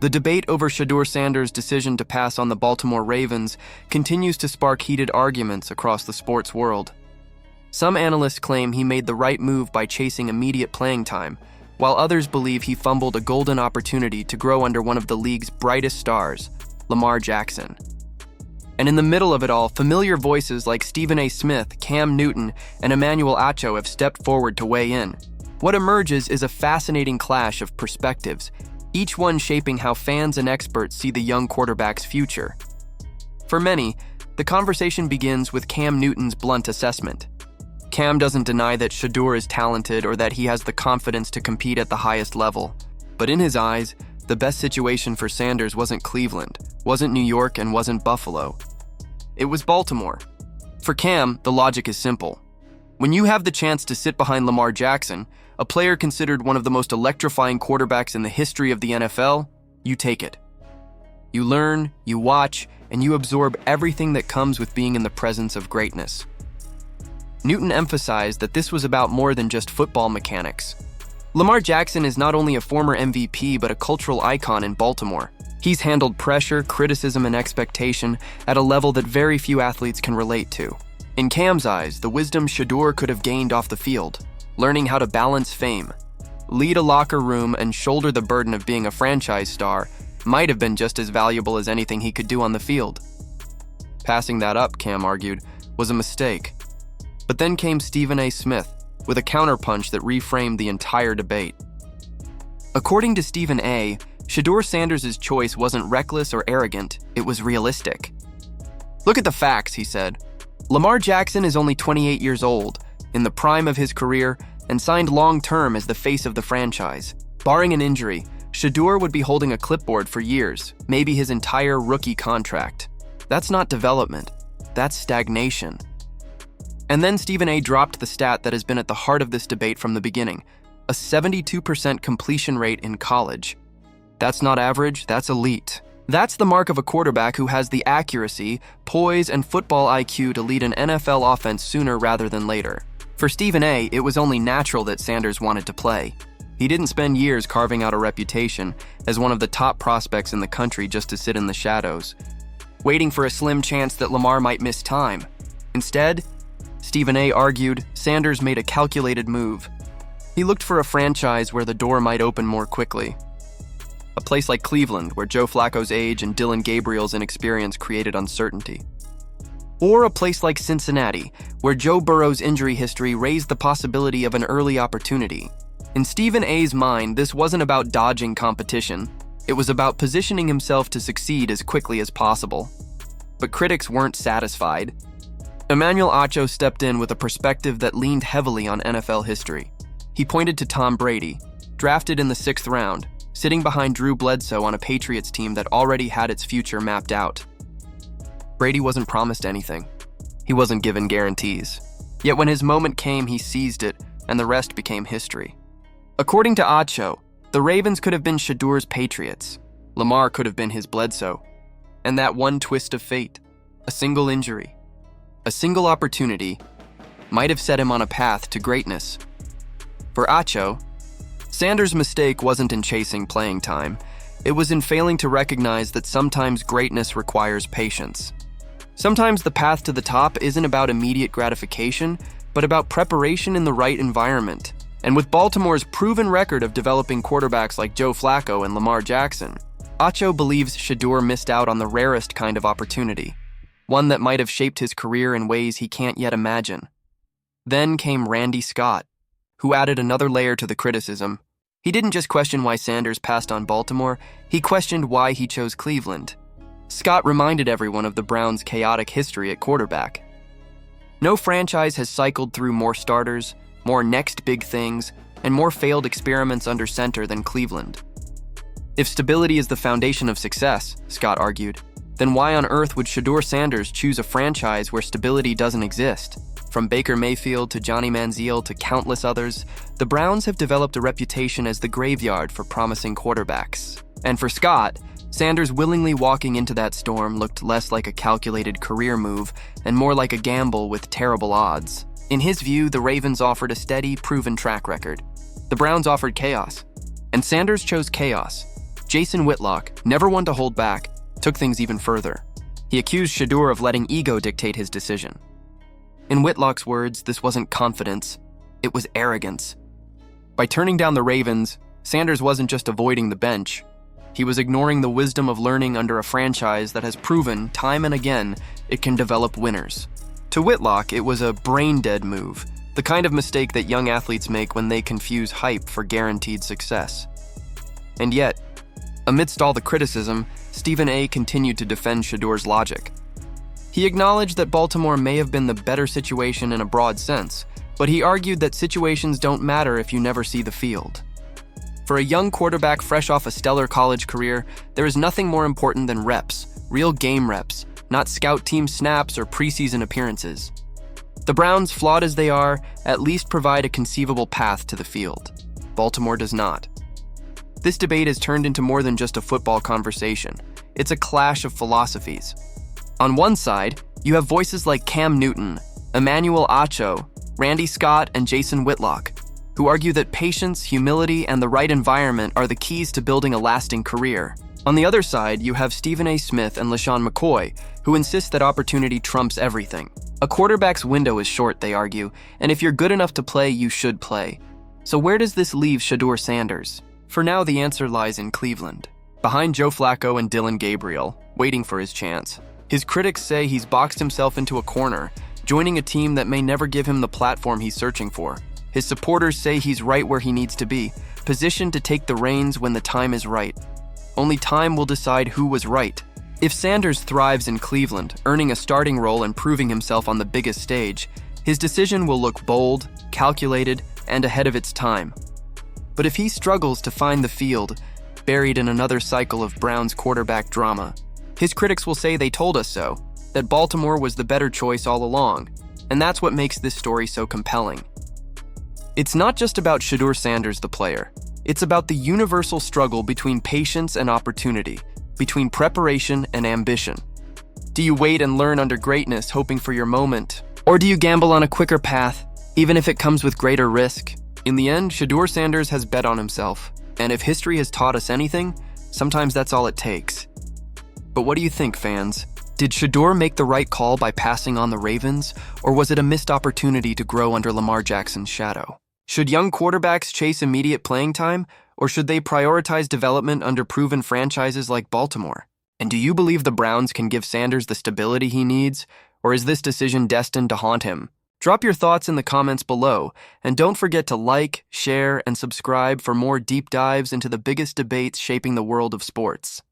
The debate over Shadur Sanders' decision to pass on the Baltimore Ravens continues to spark heated arguments across the sports world. Some analysts claim he made the right move by chasing immediate playing time, while others believe he fumbled a golden opportunity to grow under one of the league's brightest stars, Lamar Jackson. And in the middle of it all, familiar voices like Stephen A. Smith, Cam Newton, and Emmanuel Acho have stepped forward to weigh in. What emerges is a fascinating clash of perspectives, each one shaping how fans and experts see the young quarterback's future. For many, the conversation begins with Cam Newton's blunt assessment. Cam doesn't deny that Shadur is talented or that he has the confidence to compete at the highest level. But in his eyes, the best situation for Sanders wasn't Cleveland, wasn't New York, and wasn't Buffalo. It was Baltimore. For Cam, the logic is simple. When you have the chance to sit behind Lamar Jackson, a player considered one of the most electrifying quarterbacks in the history of the NFL, you take it. You learn, you watch, and you absorb everything that comes with being in the presence of greatness. Newton emphasized that this was about more than just football mechanics. Lamar Jackson is not only a former MVP but a cultural icon in Baltimore. He's handled pressure, criticism, and expectation at a level that very few athletes can relate to. In Cam's eyes, the wisdom Shadur could have gained off the field, learning how to balance fame, lead a locker room, and shoulder the burden of being a franchise star, might have been just as valuable as anything he could do on the field. Passing that up, Cam argued, was a mistake. But then came Stephen A. Smith, with a counterpunch that reframed the entire debate. According to Stephen A., Shadur Sanders' choice wasn't reckless or arrogant, it was realistic. Look at the facts, he said. Lamar Jackson is only 28 years old, in the prime of his career, and signed long-term as the face of the franchise. Barring an injury, Shadur would be holding a clipboard for years, maybe his entire rookie contract. That's not development, that's stagnation. And then Stephen A. dropped the stat that has been at the heart of this debate from the beginning, a 72% completion rate in college. That's not average, that's elite. That's the mark of a quarterback who has the accuracy, poise, and football IQ to lead an NFL offense sooner rather than later. For Stephen A., it was only natural that Sanders wanted to play. He didn't spend years carving out a reputation as one of the top prospects in the country just to sit in the shadows, waiting for a slim chance that Lamar might miss time. Instead, Stephen A. argued, Sanders made a calculated move. He looked for a franchise where the door might open more quickly. A place like Cleveland, where Joe Flacco's age and Dylan Gabriel's inexperience created uncertainty. Or a place like Cincinnati, where Joe Burrow's injury history raised the possibility of an early opportunity. In Stephen A.'s mind, this wasn't about dodging competition. It was about positioning himself to succeed as quickly as possible. But critics weren't satisfied. Emmanuel Acho stepped in with a perspective that leaned heavily on NFL history. He pointed to Tom Brady, drafted in the 6th round, sitting behind Drew Bledsoe on a Patriots team that already had its future mapped out. Brady wasn't promised anything. He wasn't given guarantees. Yet when his moment came, he seized it, and the rest became history. According to Acho, the Ravens could have been Shedur's Patriots. Lamar could have been his Bledsoe. And that one twist of fate, a single injury, a single opportunity, might have set him on a path to greatness. For Acho, Sanders' mistake wasn't in chasing playing time. It was in failing to recognize that sometimes greatness requires patience. Sometimes the path to the top isn't about immediate gratification, but about preparation in the right environment. And with Baltimore's proven record of developing quarterbacks like Joe Flacco and Lamar Jackson, Acho believes Shadur missed out on the rarest kind of opportunity, one that might have shaped his career in ways he can't yet imagine. Then came Randy Scott, who added another layer to the criticism. He didn't just question why Sanders passed on Baltimore, he questioned why he chose Cleveland. Scott reminded everyone of the Browns' chaotic history at quarterback. No franchise has cycled through more starters, more next big things, and more failed experiments under center than Cleveland. If stability is the foundation of success, Scott argued, then why on earth would Shadur Sanders choose a franchise where stability doesn't exist? From Baker Mayfield to Johnny Manziel to countless others, the Browns have developed a reputation as the graveyard for promising quarterbacks. And for Scott, Sanders willingly walking into that storm looked less like a calculated career move and more like a gamble with terrible odds. In his view, the Ravens offered a steady, proven track record. The Browns offered chaos, and Sanders chose chaos, Jason Whitlock, never one to hold back, took things even further. He accused Shedeur of letting ego dictate his decision. In Whitlock's words, this wasn't confidence, it was arrogance. By turning down the Ravens, Sanders wasn't just avoiding the bench. He was ignoring the wisdom of learning under a franchise that has proven, time and again, it can develop winners. To Whitlock, it was a brain-dead move, the kind of mistake that young athletes make when they confuse hype for guaranteed success. And yet, amidst all the criticism, Stephen A. continued to defend Shedeur's logic. He acknowledged that Baltimore may have been the better situation in a broad sense, but he argued that situations don't matter if you never see the field. For a young quarterback fresh off a stellar college career, there is nothing more important than reps, real game reps, not scout team snaps or preseason appearances. The Browns, flawed as they are, at least provide a conceivable path to the field. Baltimore does not. This debate has turned into more than just a football conversation. It's a clash of philosophies. On one side, you have voices like Cam Newton, Emmanuel Acho, Randy Scott, and Jason Whitlock, who argue that patience, humility, and the right environment are the keys to building a lasting career. On the other side, you have Stephen A. Smith and LeSean McCoy, who insist that opportunity trumps everything. A quarterback's window is short, they argue, and if you're good enough to play, you should play. So where does this leave Shadur Sanders? For now, the answer lies in Cleveland, behind Joe Flacco and Dylan Gabriel, waiting for his chance. His critics say he's boxed himself into a corner, joining a team that may never give him the platform he's searching for. His supporters say he's right where he needs to be, positioned to take the reins when the time is right. Only time will decide who was right. If Sanders thrives in Cleveland, earning a starting role and proving himself on the biggest stage, his decision will look bold, calculated, and ahead of its time. But if he struggles to find the field, buried in another cycle of Browns quarterback drama, his critics will say they told us so, that Baltimore was the better choice all along, and that's what makes this story so compelling. It's not just about Shadur Sanders, the player. It's about the universal struggle between patience and opportunity, between preparation and ambition. Do you wait and learn under greatness, hoping for your moment? Or do you gamble on a quicker path, even if it comes with greater risk? In the end, Shadur Sanders has bet on himself, and if history has taught us anything, sometimes that's all it takes. But what do you think, fans? Did Shedeur make the right call by passing on the Ravens, or was it a missed opportunity to grow under Lamar Jackson's shadow? Should young quarterbacks chase immediate playing time, or should they prioritize development under proven franchises like Baltimore? And do you believe the Browns can give Sanders the stability he needs, or is this decision destined to haunt him? Drop your thoughts in the comments below, and don't forget to like, share, and subscribe for more deep dives into the biggest debates shaping the world of sports.